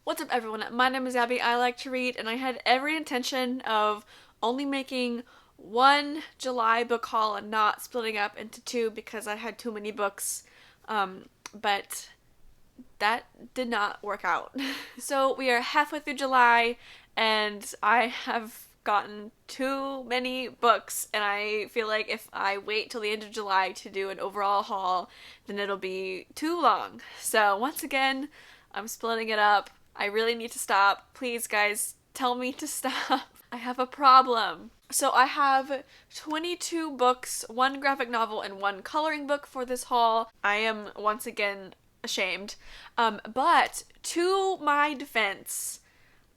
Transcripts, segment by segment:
What's up, everyone? My name is Abby. I like to read, and I had every intention of only making one July book haul and not splitting up into two because I had too many books. But that did not work out. So we are halfway through July, and I have gotten too many books, and I feel like if I wait till the end of July to do an overall haul, then it'll be too long. So once again, I'm splitting it up. I really need to stop. Please, guys, tell me to stop. I have a problem. So I have 22 books, one graphic novel, and one coloring book for this haul. I am once again ashamed. But to my defense,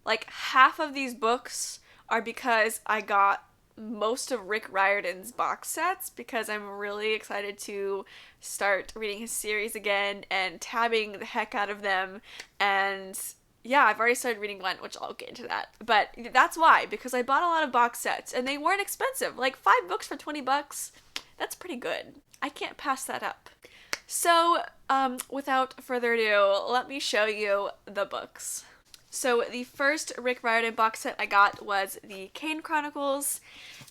like half of these books are because I got most of Rick Riordan's box sets because I'm really excited to start reading his series again and tabbing the heck out of them. And yeah, I've already started reading one, which I'll get into that. But that's why, because I bought a lot of box sets and they weren't expensive. Like 5 books for $20. That's pretty good. I can't pass that up. So, without further ado, let me show you the books. So the first Rick Riordan box set I got was the Kane Chronicles,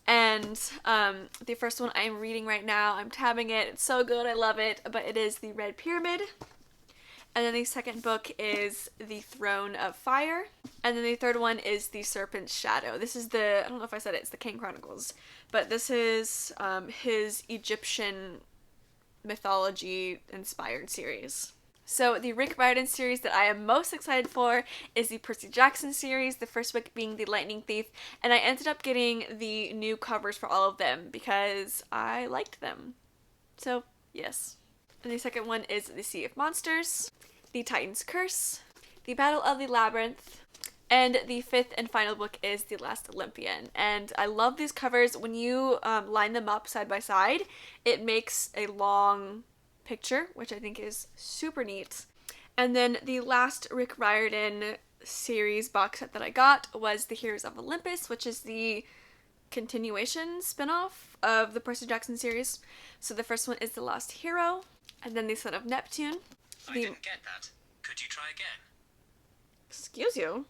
and the first one I'm reading right now, I'm tabbing it, it's so good, I love it, but it is the Red Pyramid. And then the second book is The Throne of Fire. And then the third one is The Serpent's Shadow. This is I don't know if I said it, it's the Kane Chronicles, but this is his Egyptian mythology inspired series. So the Rick Riordan series that I am most excited for is the Percy Jackson series, the first book being The Lightning Thief, and I ended up getting the new covers for all of them because I liked them. So, yes. And the second one is The Sea of Monsters, The Titan's Curse, The Battle of the Labyrinth, and the fifth and final book is The Last Olympian. And I love these covers. When you line them up side by side, it makes a long picture, which I think is super neat. And then the last Rick Riordan series box set that I got was The Heroes of Olympus, which is the continuation spin-off of the Percy Jackson series. So the first one is The Lost Hero, and then The Son of Neptune. I didn't get that. Could you try again? Excuse you?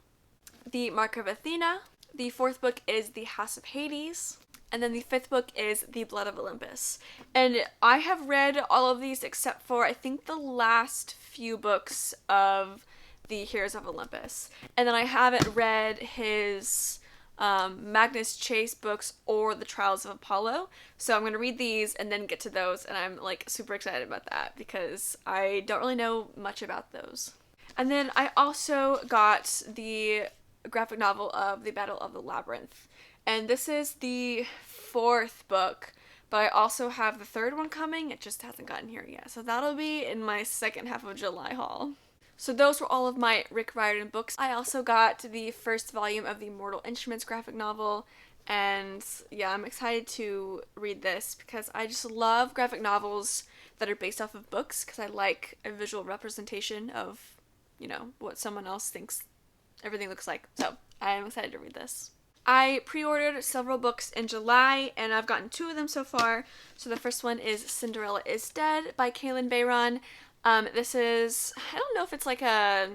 The Mark of Athena. The fourth book is The House of Hades. And then the fifth book is The Blood of Olympus. And I have read all of these except for, I think, the last few books of The Heroes of Olympus. And then I haven't read his Magnus Chase books or The Trials of Apollo. So I'm going to read these and then get to those. And I'm, like, super excited about that because I don't really know much about those. And then I also got the graphic novel of The Battle of the Labyrinth. And this is the fourth book, but I also have the third one coming. It just hasn't gotten here yet. So that'll be in my second half of July haul. So those were all of my Rick Riordan books. I also got the first volume of the Mortal Instruments graphic novel. And yeah, I'm excited to read this because I just love graphic novels that are based off of books because I like a visual representation of, you know, what someone else thinks everything looks like. So I'm excited to read this. I pre-ordered several books in July, and I've gotten 2 of them so far. So the first one is Cinderella is Dead by Kaylin Bayron. This is, I don't know if it's like a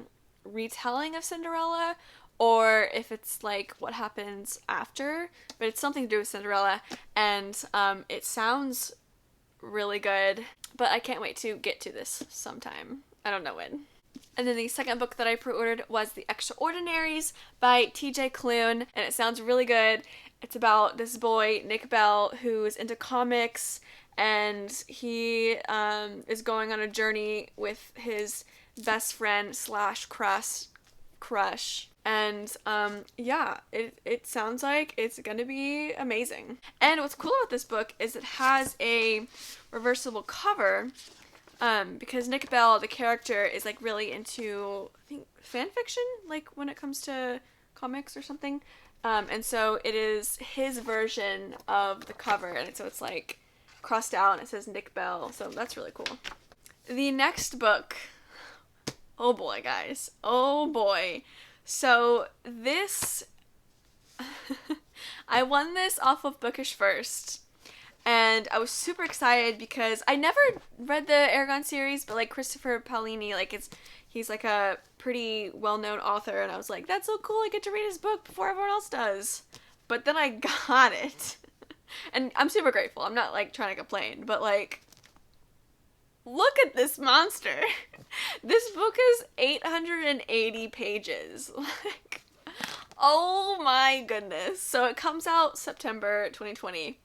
retelling of Cinderella or if it's like what happens after, but it's something to do with Cinderella, and it sounds really good, but I can't wait to get to this sometime. I don't know when. And then the second book that I pre-ordered was The Extraordinaries by TJ Klune, and it sounds really good. It's about this boy, Nick Bell, who's into comics, and he is going on a journey with his best friend / crush. And yeah, it sounds like it's gonna be amazing. And what's cool about this book is it has a reversible cover. Because Nick Bell, the character, is like really into, I think, fan fiction, like when it comes to comics or something. And so it is his version of the cover, and so it's like crossed out and it says Nick Bell, so that's really cool. The next book, oh boy, guys, oh boy. So this, I won this off of Bookish first. And I was super excited because I never read the Aragon series, but like Christopher Paolini, like he's like a pretty well-known author, and I was like, that's so cool, I get to read his book before everyone else does. But then I got it. And I'm super grateful. I'm not like trying to complain, but like, look at this monster. This book is 880 pages. Like, oh my goodness. So it comes out September 2020.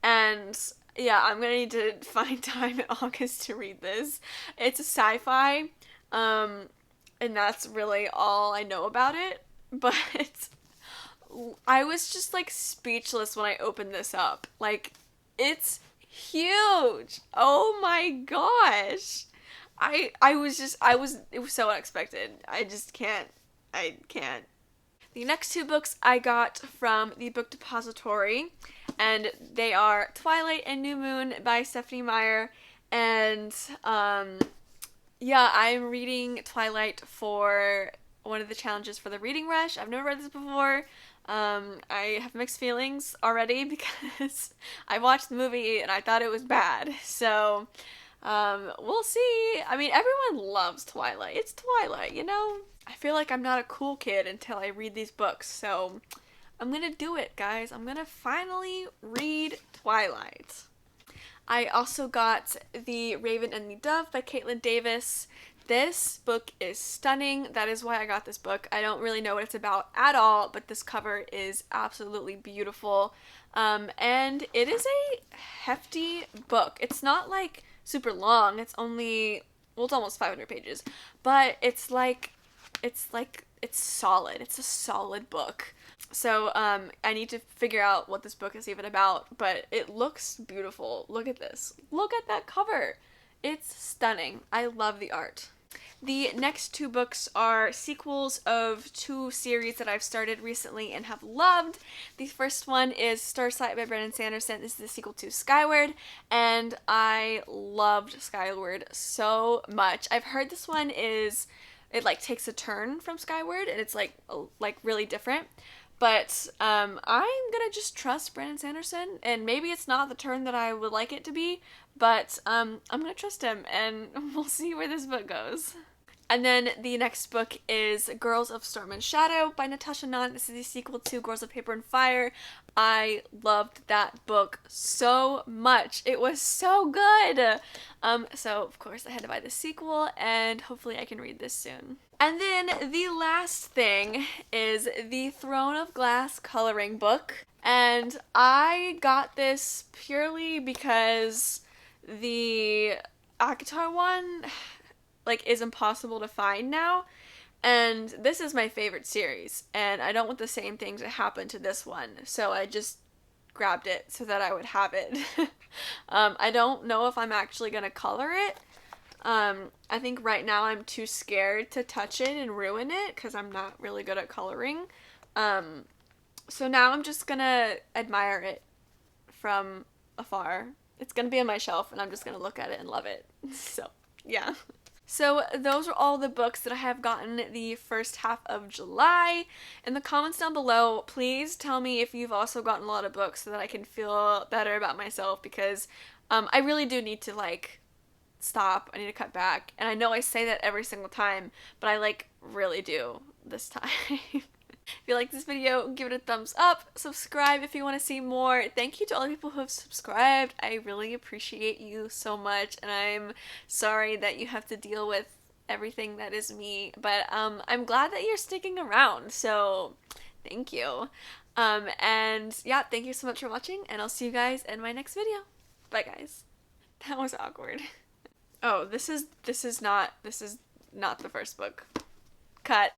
And yeah, I'm gonna need to find time in August to read this. It's a sci-fi, and that's really all I know about it. But I was just like speechless when I opened this up. Like, it's huge. Oh my gosh. It was so unexpected. I can't. The next two books I got from the Book Depository, and they are Twilight and New Moon by Stephanie Meyer. And yeah, I'm reading Twilight for one of the challenges for the Reading Rush. I've never read this before. I have mixed feelings already because I watched the movie and I thought it was bad. So, we'll see. I mean, everyone loves Twilight. It's Twilight, you know? I feel like I'm not a cool kid until I read these books, so I'm gonna do it, guys. I'm gonna finally read Twilight. I also got The Raven and the Dove by Caitlin Davis. This book is stunning. That is why I got this book. I don't really know what it's about at all, but this cover is absolutely beautiful. And it is a hefty book. It's not like super long. It's almost 500 pages, but it's solid. It's a solid book. So, I need to figure out what this book is even about, but it looks beautiful. Look at this. Look at that cover. It's stunning. I love the art. The next two books are sequels of two series that I've started recently and have loved. The first one is Starsight by Brandon Sanderson. This is the sequel to Skyward, and I loved Skyward so much. I've heard this one it like takes a turn from Skyward, and it's like really different. But I'm gonna just trust Brandon Sanderson, and maybe it's not the turn that I would like it to be, but I'm gonna trust him, and we'll see where this book goes. And then the next book is Girls of Storm and Shadow by Natasha Nunn. This is the sequel to Girls of Paper and Fire. I loved that book so much. It was so good. So of course I had to buy the sequel, and hopefully I can read this soon. And then the last thing is the Throne of Glass coloring book. And I got this purely because the ACOTAR one is impossible to find now, and this is my favorite series, and I don't want the same thing to happen to this one, so I just grabbed it so that I would have it. I don't know if I'm actually gonna color it. I think right now I'm too scared to touch it and ruin it because I'm not really good at coloring. So now I'm just gonna admire it from afar. It's gonna be on my shelf, and I'm just gonna look at it and love it. So, yeah. So those are all the books that I have gotten the first half of July. In the comments down below, please tell me if you've also gotten a lot of books so that I can feel better about myself, because I really do need to stop. I need to cut back. And I know I say that every single time, but I really do this time. If you like this video, give it a thumbs up, subscribe if you want to see more. Thank you to all the people who have subscribed. I really appreciate you so much, and I'm sorry that you have to deal with everything that is me, but I'm glad that you're sticking around, so thank you. And yeah, thank you so much for watching, and I'll see you guys in my next video. Bye, guys. That was awkward. Oh, this is not the first book. Cut.